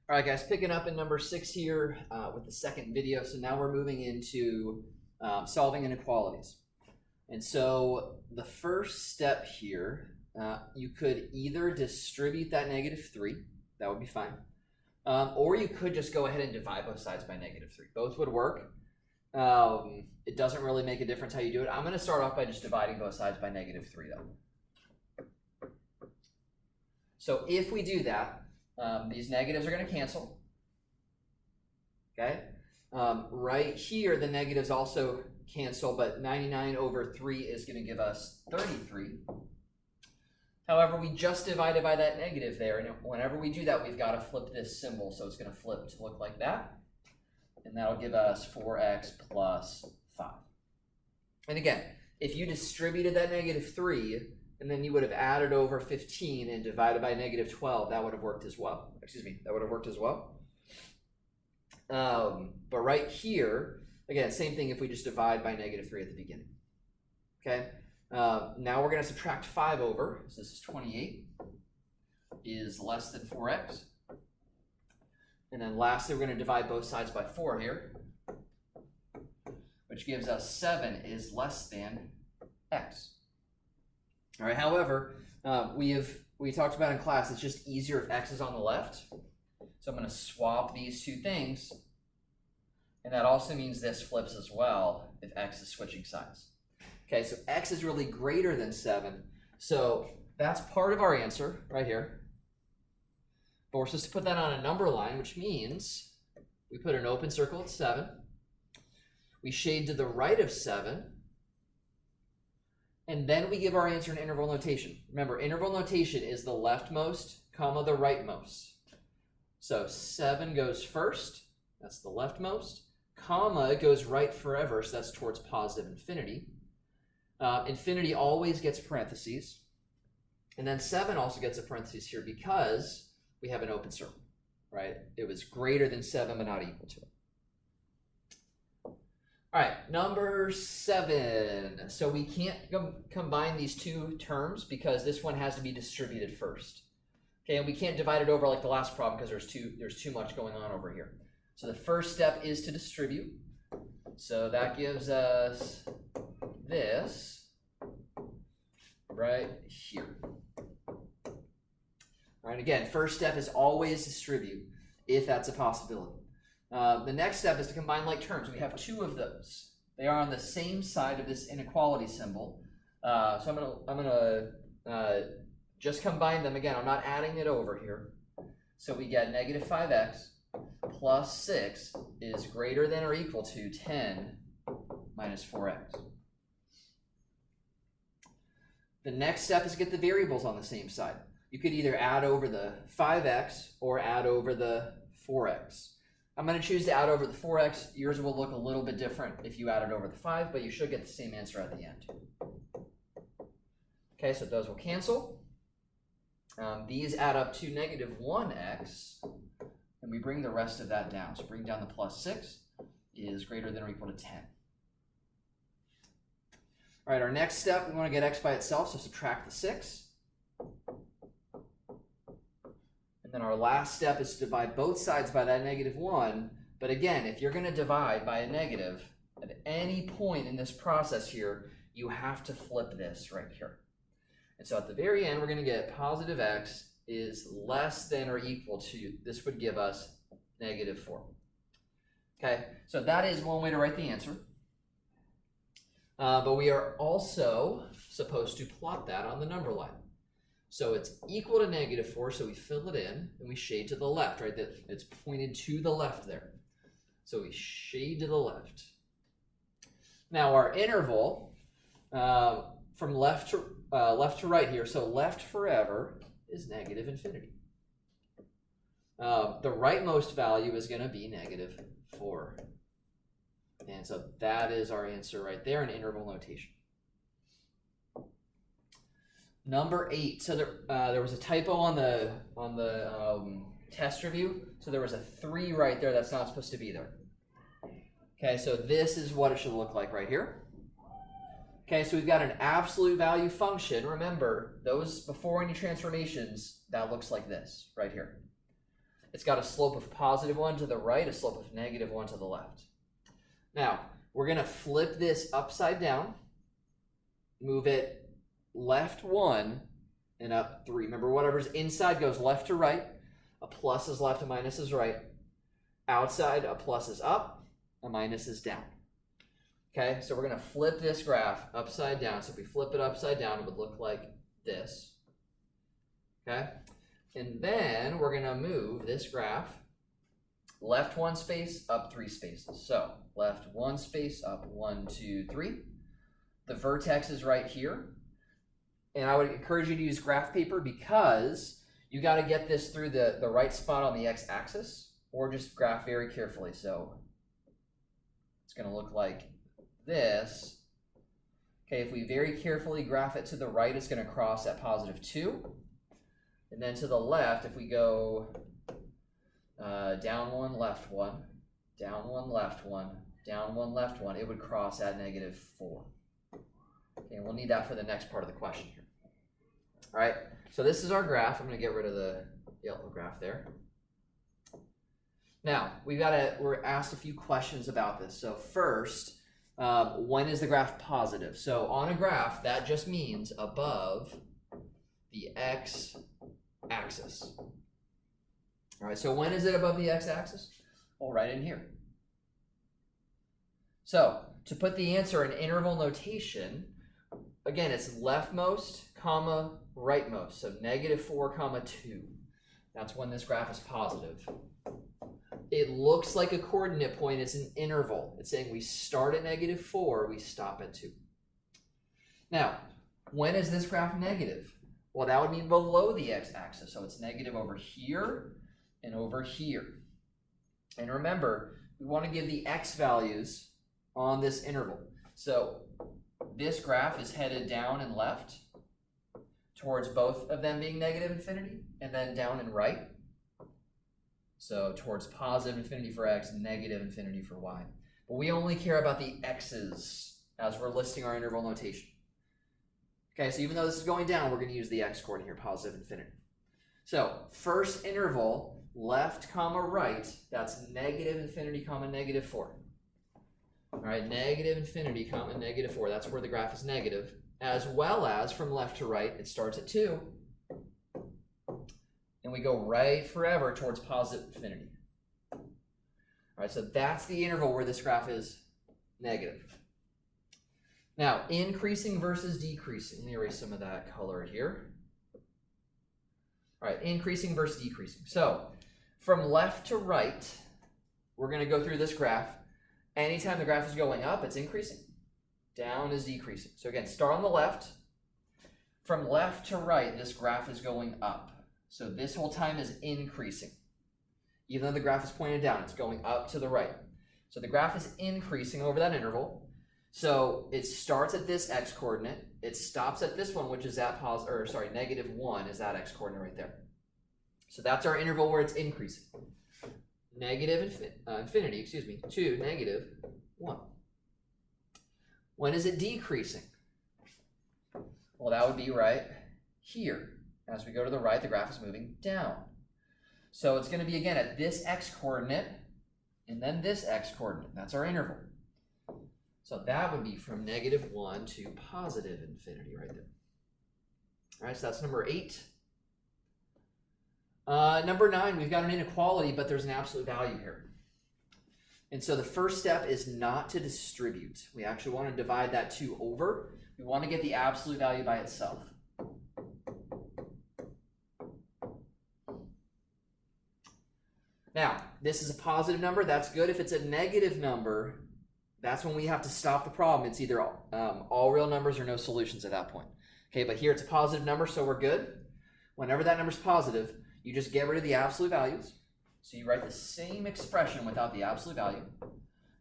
All right, guys, picking up in number 6 here with the second video. So now we're moving into solving inequalities. And so the first step here, you could either distribute that -3, that would be fine, or you could just go ahead and divide both sides by -3. Both would work. It doesn't really make a difference how you do it. I'm going to start off by just dividing both sides by -3 though. So if we do that, these negatives are going to cancel. Okay. Right here, the negatives also cancel, but 99 over 3 is going to give us 33. However, we just divided by that negative there, and whenever we do that, we've got to flip this symbol, so it's going to flip to look like that, and that'll give us 4x plus 5. And again, if you distributed that -3, and then you would have added over 15 and divided by -12, that would have worked as well. Excuse me, that would have worked as well. But right here, again, same thing if we just divide by -3 at the beginning. Okay, now we're going to subtract 5 over, so this is 28, is less than 4x. And then lastly, we're going to divide both sides by 4 here, which gives us 7 is less than x. All right, however, we talked about in class, it's just easier if x is on the left. So I'm going to swap these two things. And that also means this flips as well if x is switching sides. Okay, so x is really greater than 7. So that's part of our answer right here. But we're supposed to put that on a number line, which means we put an open circle at 7. We shade to the right of 7. And then we give our answer in interval notation. Remember, interval notation is the leftmost, comma, the rightmost. So 7 goes first, that's the leftmost, comma goes right forever, so that's towards positive infinity. Infinity always gets parentheses. And then 7 also gets a parentheses here because we have an open circle, right? It was greater than 7, but not equal to it. All right, number 7. So we can't combine these two terms because this one has to be distributed first. Okay, and we can't divide it over like the last problem because there's too much going on over here. So the first step is to distribute. So that gives us this right here. All right, again, first step is always distribute if that's a possibility. The next step is to combine like terms. We have 2 of those. They are on the same side of this inequality symbol. So I'm gonna just combine them again. I'm not adding it over here. So we get -5x plus 6 is greater than or equal to 10 minus 4x. The next step is to get the variables on the same side. You could either add over the 5x or add over the 4x. I'm going to choose to add over the 4x. Yours will look a little bit different if you added over the 5, but you should get the same answer at the end. Okay, so those will cancel. These add up to -1x, and we bring the rest of that down. So bring down the plus 6 is greater than or equal to 10. All right, our next step, we want to get x by itself, so subtract the 6. Then our last step is to divide both sides by that -1. But again, if you're going to divide by a negative at any point in this process here, you have to flip this right here. And so at the very end, we're going to get positive x is less than or equal to, this would give us -4. Okay, so that is one way to write the answer. But we are also supposed to plot that on the number line. So it's equal to -4, so we fill it in, and we shade to the left, right? It's pointed to the left there. So we shade to the left. Now our interval, from left to right here, so left forever is -infinity. The rightmost value is going to be -4. And so that is our answer right there in interval notation. Number 8. So there was a typo on the test review. So there was a 3 right there that's not supposed to be there. Okay, so this is what it should look like right here. Okay, so we've got an absolute value function. Remember, those before any transformations, that looks like this right here. it's got a slope of +1 to the right, a slope of -1 to the left. Now, we're going to flip this upside down, move it left 1 and up 3. Remember, whatever's inside goes left to right. A plus is left, a minus is right. Outside, a plus is up, a minus is down. Okay, so we're going to flip this graph upside down. So if we flip it upside down, it would look like this. Okay, and then we're going to move this graph left 1 space, up 3 spaces. So left 1 space, up 1, 2, 3. The vertex is right here. And I would encourage you to use graph paper because you got to get this through the right spot on the x-axis, or just graph very carefully. So it's going to look like this. Okay, if we very carefully graph it to the right, it's going to cross at +2. And then to the left, if we go down 1, left 1, down 1, left 1, down 1, left 1, it would cross at -4. Okay, and we'll need that for the next part of the question here. All right, so this is our graph. I'm going to get rid of the yellow graph there. Now, we're asked a few questions about this. So first, when is the graph positive? So on a graph, that just means above the x-axis. All right, so when is it above the x-axis? Well, right in here. So to put the answer in interval notation, again, it's leftmost, comma, rightmost. So -4, comma 2. That's when this graph is positive. It looks like a coordinate point. It's an interval. It's saying we start at -4, we stop at 2. Now, when is this graph negative? Well, that would mean below the x-axis. So it's negative over here and over here. And remember, we want to give the x values on this interval. So this graph is headed down and left towards both of them being -infinity, and then down and right. So towards +infinity for x, -infinity for y. But we only care about the x's as we're listing our interval notation. Okay, so even though this is going down, we're going to use the x coordinate here, +infinity. So first interval, left, comma, right, that's -infinity, comma, -4. All right, -infinity, comma, -4, that's where the graph is negative, as well as from left to right, it starts at 2, and we go right forever towards +infinity. All right, so that's the interval where this graph is negative. Now, increasing versus decreasing. Let me erase some of that color here. All right, increasing versus decreasing. So from left to right, we're going to go through this graph. Anytime the graph is going up, it's increasing. Down is decreasing. So again, start on the left. From left to right, this graph is going up. So this whole time is increasing. Even though the graph is pointed down, it's going up to the right. So the graph is increasing over that interval. So it starts at this x coordinate. It stops at this one, which is at -1 is that x coordinate right there. So that's our interval where it's increasing. Infinity, to -1. When is it decreasing? Well, that would be right here. As we go to the right, the graph is moving down. So it's going to be, again, at this x coordinate, and then this x coordinate. That's our interval. So that would be from -1 to +infinity right there. All right, so that's number 8. Number 9, we've got an inequality, but there's an absolute value here. And so the first step is not to distribute. We actually want to divide that 2 over. We want to get the absolute value by itself. Now, this is a positive number. That's good. If it's a negative number, that's when we have to stop the problem. It's either all real numbers or no solutions at that point. Okay, but here it's a positive number, so we're good. Whenever that number's positive, you just get rid of the absolute values. So you write the same expression without the absolute value.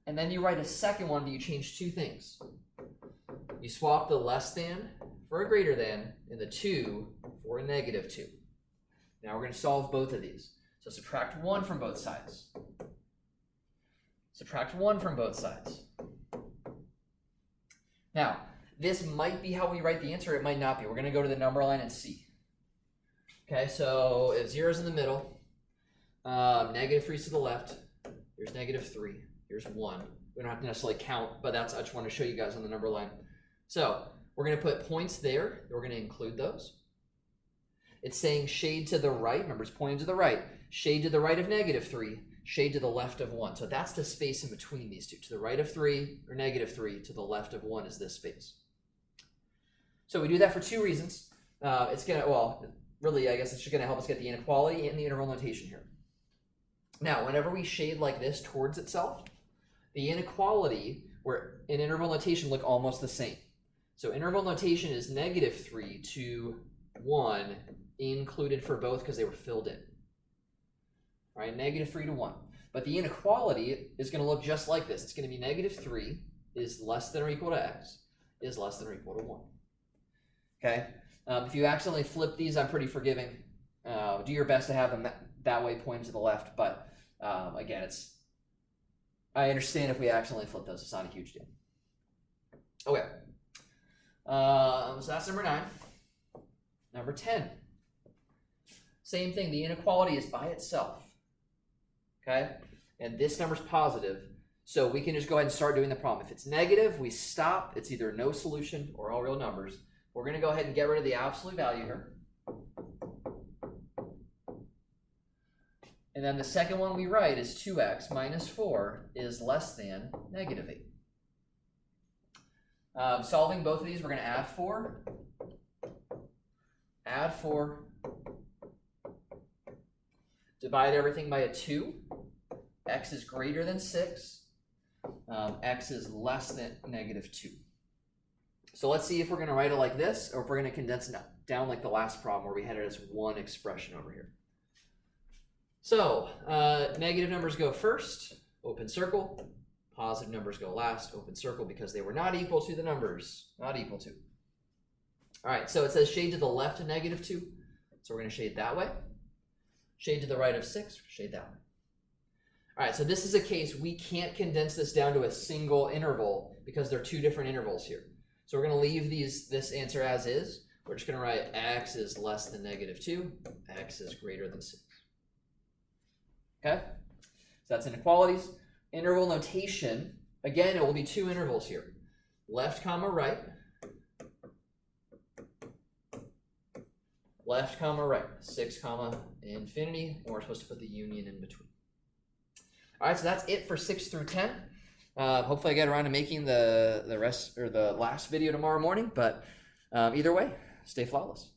And then you write a second one, but you change 2 things. You swap the less than for a greater than, and the 2 for a -2. Now we're going to solve both of these. So subtract 1 from both sides. Subtract 1 from both sides. Now, this might be how we write the answer. It might not be. We're going to go to the number line and see. Okay, so if 0 is in the middle, Negative 3 is to the left. Here's negative 3. Here's 1. We don't have to necessarily count, but I just want to show you guys on the number line. So we're going to put points there. We're going to include those. It's saying shade to the right. Remember, it's pointing to the right. Shade to the right of negative 3. Shade to the left of 1. So that's the space in between these two. To the right of 3 or negative 3. To the left of 1 is this space. So we do that for two reasons. It's going to, well, really, I guess it's just going to help us get the inequality and the interval notation here. Now, whenever we shade like this towards itself, the inequality where in interval notation look almost the same. So interval notation is negative 3 to 1 included for both because they were filled in. All right, negative 3 to 1. But the inequality is going to look just like this. It's going to be negative 3 is less than or equal to x is less than or equal to 1. Okay? If you accidentally flip these, I'm pretty forgiving. Do your best to have them that way pointing to the left. But again, I understand if we accidentally flip those. It's not a huge deal. Okay. So that's number 9. Number 10. Same thing. The inequality is by itself. Okay? And this number's positive. So we can just go ahead and start doing the problem. If it's negative, we stop. It's either no solution or all real numbers. We're going to go ahead and get rid of the absolute value here. And then the second one we write is 2x minus 4 is less than negative 8. Solving both of these, we're going to add 4. Add 4. Divide everything by a 2. X is greater than 6. X is less than negative 2. So let's see if we're going to write it like this or if we're going to condense it down like the last problem where we had it as one expression over here. So negative numbers go first, open circle. Positive numbers go last, open circle, because they were not equal to the numbers. Not equal to. All right, so it says shade to the left of negative 2. So we're going to shade that way. Shade to the right of 6, shade that way. All right, so this is a case we can't condense this down to a single interval because there are two different intervals here. So we're going to leave this answer as is. We're just going to write x is less than negative 2, x is greater than 6. Okay, so that's inequalities. Interval notation, again, it will be two intervals here. Left comma right. Left comma right, 6 comma infinity, and we're supposed to put the union in between. All right, so that's it for 6 through 10. Hopefully I get around to making the rest or the last video tomorrow morning, but either way, stay flawless.